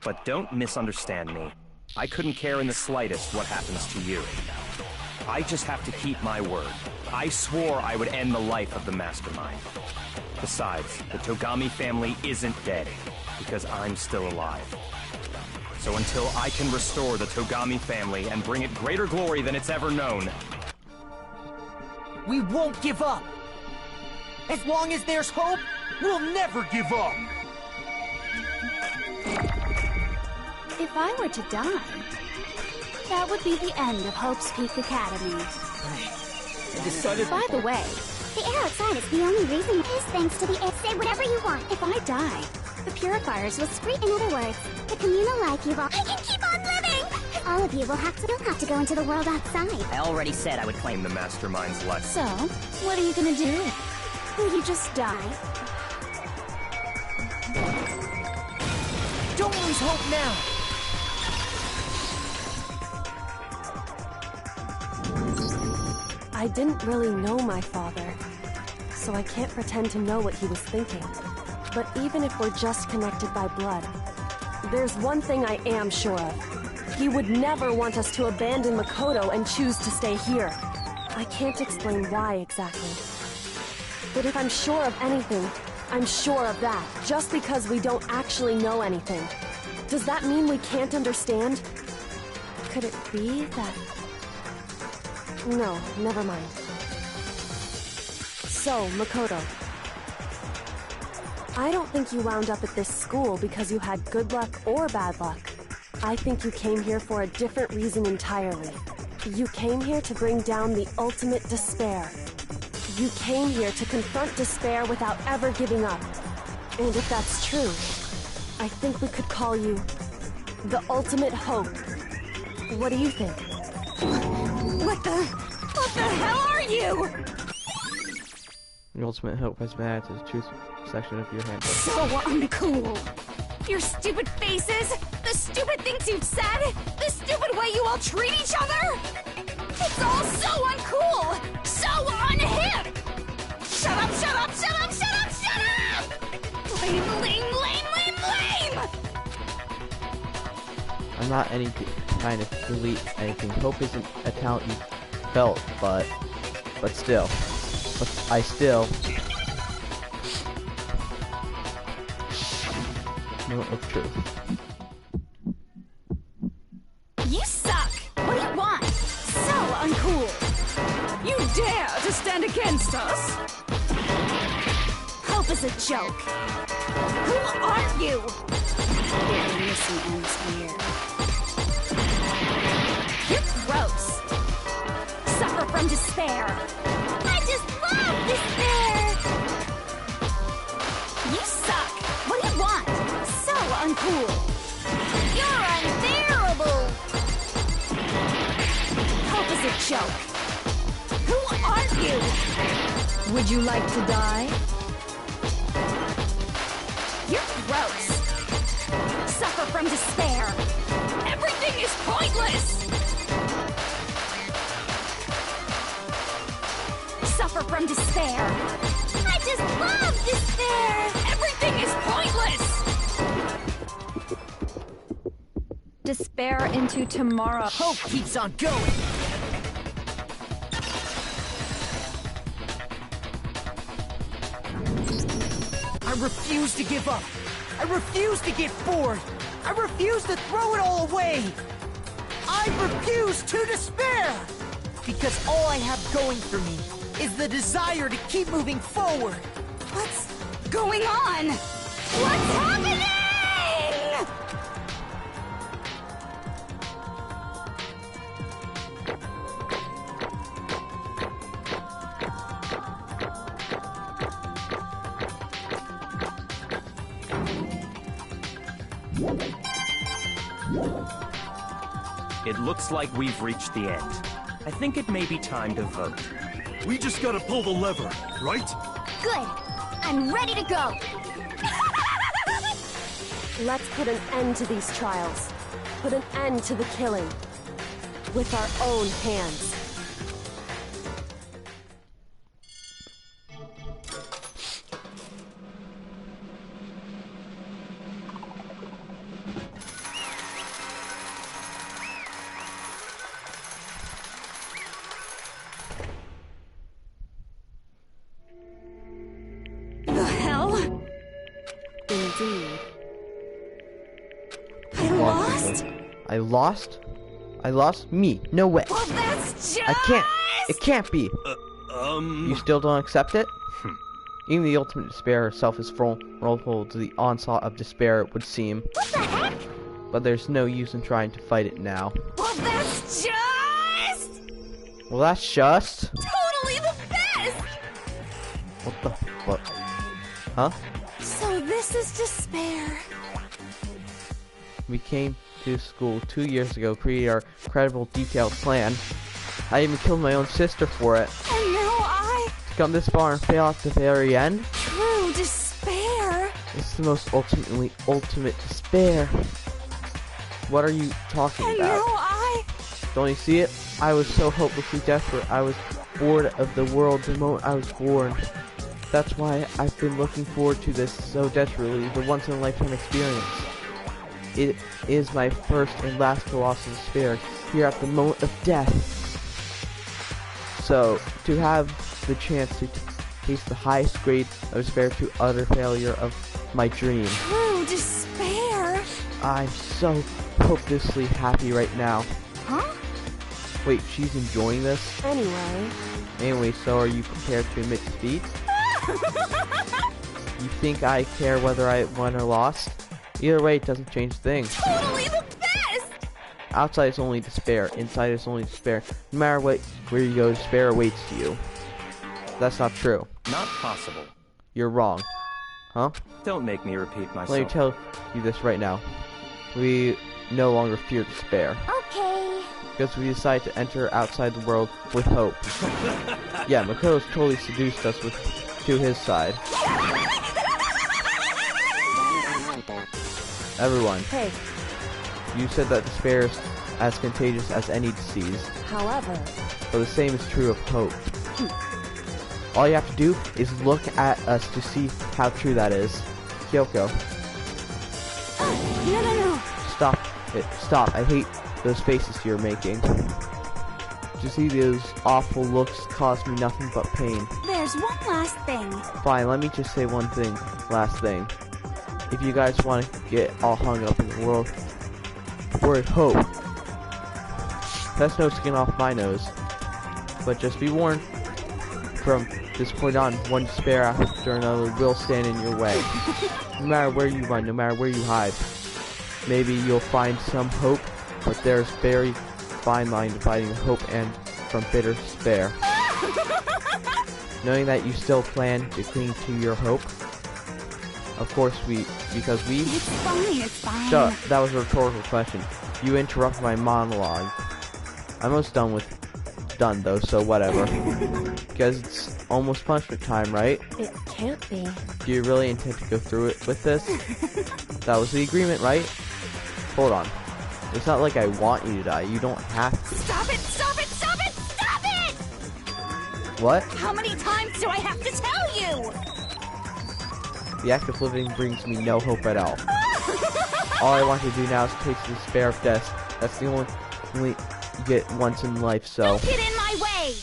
But don't misunderstand me. I couldn't care in the slightest what happens to you. I just have to keep my word. I swore I would end the life of the mastermind. Besides, the Togami family isn't dead, because I'm still alive. So until I can restore the Togami family and bring it greater glory than it's ever known... We won't give up! As long as there's hope, we'll never give up! If I were to die, that would be the end of Hope's Peak Academy. I decided... By the way, The air outside is the only reason is thanks to the air. Say whatever you want. if I die, the purifiers will scream. In other words, the communal life you will... I can keep on living! All of you will have to... You'll have to go into the world outside. I already said I would claim the mastermind's life. So, what are you gonna do? Will you just die? Don't lose hope now! I didn't really know my father, so I can't pretend to know what he was thinking. But even if we're just connected by blood, there's one thing I am sure of. He would never want us to abandon Makoto and choose to stay here. I can't explain why exactly. But if I'm sure of anything, I'm sure of that, just because we don't actually know anything. Does that mean we can't understand? Could it be that... No, never mind. So, Makoto. I don't think you wound up at this school because you had good luck or bad luck. I think you came here for a different reason entirely. You came here to bring down the ultimate despair. You came here to confront despair without ever giving up. And if that's true, I think we could call you the ultimate hope. What do you think? What the hell are you? The ultimate hope has been added to the truth section of your handbook. So uncool. Your stupid faces, the stupid things you've said, the stupid way you all treat each other. It's all so uncool, so unhip. Shut up, shut up, shut up, shut up, shut up! Lame, lame, lame, lame, lame! I'm not trying to delete anything. Hope isn't a talent you felt, but still. But I still know the truth. You suck! What do you want? So uncool! You dare to stand against us? Hope is a joke. Who are you? Your mission ends here. You're gross. Suffer from despair. I just love despair! You suck! What do you want? So uncool! You're unbearable! Hope is a joke. Who are you? Would you like to die? You're gross! Suffer from despair! Everything is pointless! Suffer from despair! I just love despair! Everything is pointless! Despair into tomorrow. Hope keeps on going! I refuse to give up! I refuse to get bored! I refuse to throw it all away! I refuse to despair! Because all I have going for me is the desire to keep moving forward! What's going on? What's happening? It looks like we've reached the end. I think it may be time to vote. We just gotta pull the lever, right? Good. I'm ready to go. Let's put an end to these trials. Put an end to the killing. With our own hands. lost? I lost? I lost? Me? No way. Well, that's just... I can't. It can't be. You still don't accept it? Even the ultimate despair herself is vulnerable to the onslaught of despair, it would seem. What the heck? But there's no use in trying to fight it now. Well, that's just... Well, that's just... totally the best! What the... what? Huh? So this is despair. We came to school 2 years ago, created our incredible detailed plan. I even killed my own sister for it. And now I... To come this far and fail at the very end? True despair. It's the most ultimate despair. What are you talking And about? now I... Don't you see it? I was so hopelessly desperate. I was bored of the world the moment I was born. That's why I've been looking forward to this so desperately, the once-in-a-lifetime experience. It is my first and last colossal despair, here at the moment of death. So, to have the chance to taste the highest grade of despair to utter failure of my dream. True despair. I'm so hopelessly happy right now. Huh? Wait, she's enjoying this? Anyway, so are you prepared to admit defeat? You think I care whether I won or lost? Either way, it doesn't change things. Totally the best! Outside is only despair, inside is only despair. No matter where you go, despair awaits you. That's not true. Not possible. You're wrong. Huh? Don't make me repeat myself. Let me tell you this right now. We no longer fear despair. Okay. Because we decided to enter outside the world with hope. Yeah, Makoto's totally seduced us to his side. Everyone, Hey, you said that despair is as contagious as any disease, however, but the same is true of hope. All you have to do is look at us to see how true that is. Kyoko, No. stop it. Stop. I hate those faces you're making. To see those awful looks cause me nothing but pain. There's one last thing. Fine, let me just say one thing. Last thing. If you guys want to get all hung up in the world word hope, that's no skin off my nose. But just be warned, from this point on, one despair after another will stand in your way. No matter where you run, no matter where you hide. Maybe you'll find some hope, but there's very fine line dividing hope and from bitter despair. Knowing that you still plan to cling to your hope. Of course because we... It's fine. Shut up, that was a rhetorical question. You interrupted my monologue. I'm almost done though, so whatever. Because it's almost punishment time, right? it can't be. Do you really intend to go through it with this? That was the agreement, right? Hold on. It's not like I want you to die. You don't have to. Stop it! What? How many times do I have to tell you? The act of living brings me no hope at all. All I want to do now is taste the despair of death. That's the only you get once in life, so... Don't get in my way!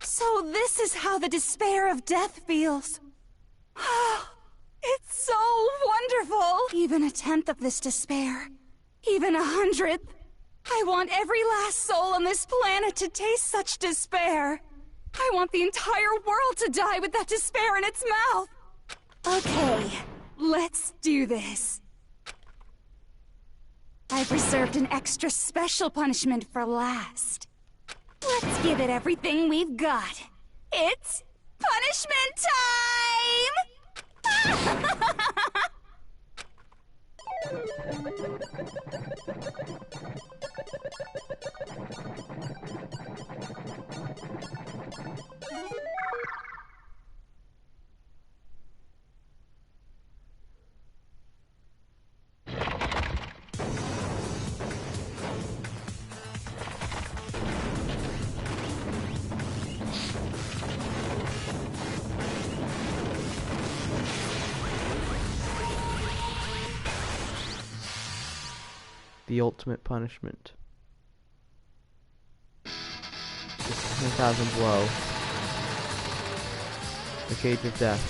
So this is how the despair of death feels. It's so wonderful! Even a tenth of this despair. Even 100th. I want every last soul on this planet to taste such despair. I want the entire world to die with that despair in its mouth. Okay, let's do this. I've reserved an extra special punishment for last. Let's give it everything we've got. It's punishment time! The ultimate punishment. Just 10,000 below. The cage of death.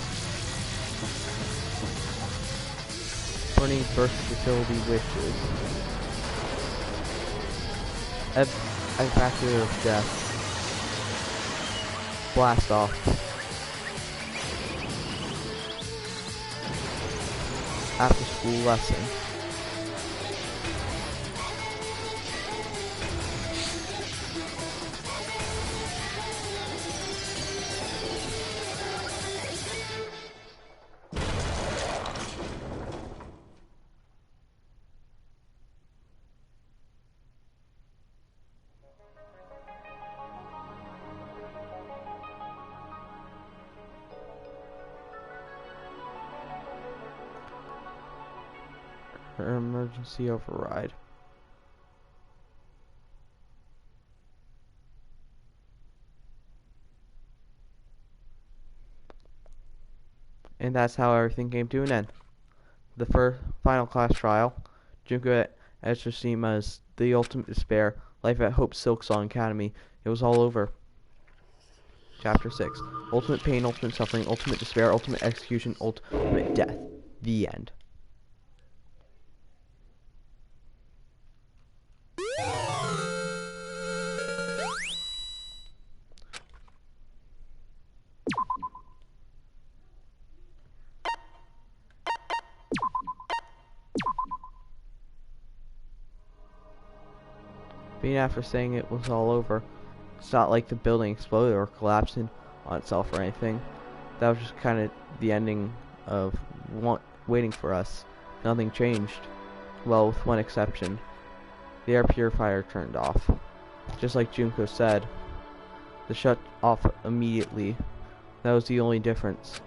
Burning birth facility wishes. Evacuator of death. Blast off. After school lesson. Emergency override. And that's how everything came to an end. The final class trial, Junko at Tsushima's The Ultimate Despair, Life at Hope Silksong Academy. It was all over. Chapter 6. Ultimate pain, ultimate suffering, ultimate despair, ultimate execution, ultimate death. The end. Being after saying it was all over, it's not like the building exploded or collapsed in on itself or anything. That was just kind of the ending of waiting for us. Nothing changed. Well, with one exception. The air purifier turned off. Just like Junko said. The shut off immediately. That was the only difference.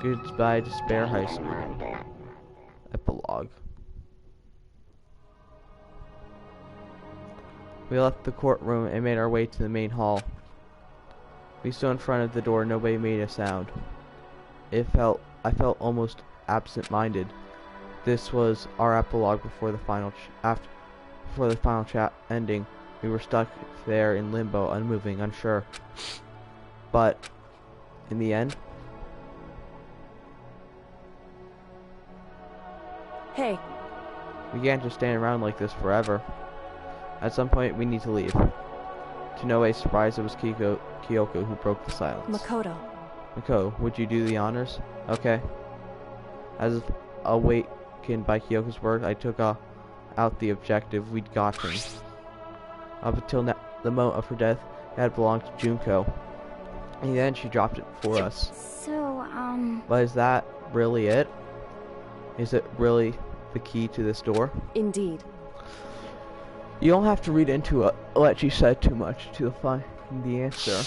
Goodbye, Despair High School. Epilogue. We left the courtroom and made our way to the main hall. We stood in front of the door. Nobody made a sound. I felt almost absent-minded. This was our epilogue before the final chat ending. We were stuck there in limbo, unmoving, unsure. But in the end, Hey. We can't just stand around like this forever. At some point, we need to leave. To Noe's surprise, it was Kyoko who broke the silence. Makoto. Makoto, would you do the honors? Okay. As if awakened by Kyoko's word, I took out the objective. We'd gotten. Up until now, the moment of her death had belonged to Junko. And then she dropped it for us. So, But is that really it? Is it really the key to this door? Indeed. You don't have to read into it what she said too much to find the answer.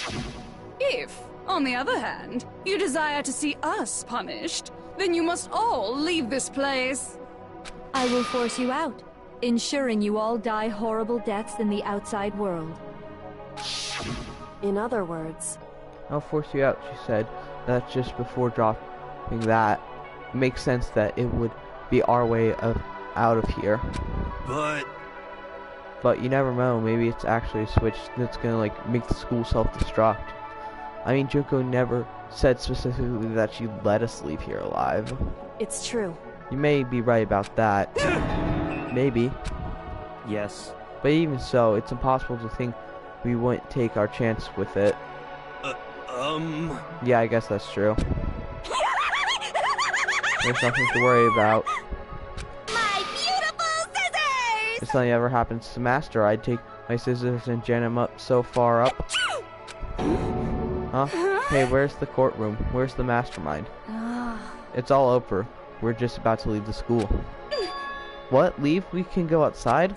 If, on the other hand, you desire to see us punished, then you must all leave this place. I will force you out, ensuring you all die horrible deaths in the outside world. In other words, I'll force you out, she said. That's just before dropping that. It makes sense that it would be our way out of here. But you never know, maybe it's actually a switch that's gonna like make the school self-destruct. I mean, Junko never said specifically that she'd let us leave here alive. it's true. You may be right about that. Maybe. Yes. But even so, it's impossible to think we wouldn't take our chance with it. Yeah, I guess that's true. There's nothing to worry about. My beautiful scissors! If something ever happens to Master, I'd take my scissors and jam him up so far up. Huh? Hey, where's the courtroom? Where's the mastermind? It's all over. We're just about to leave the school. What? Leave? We can go outside?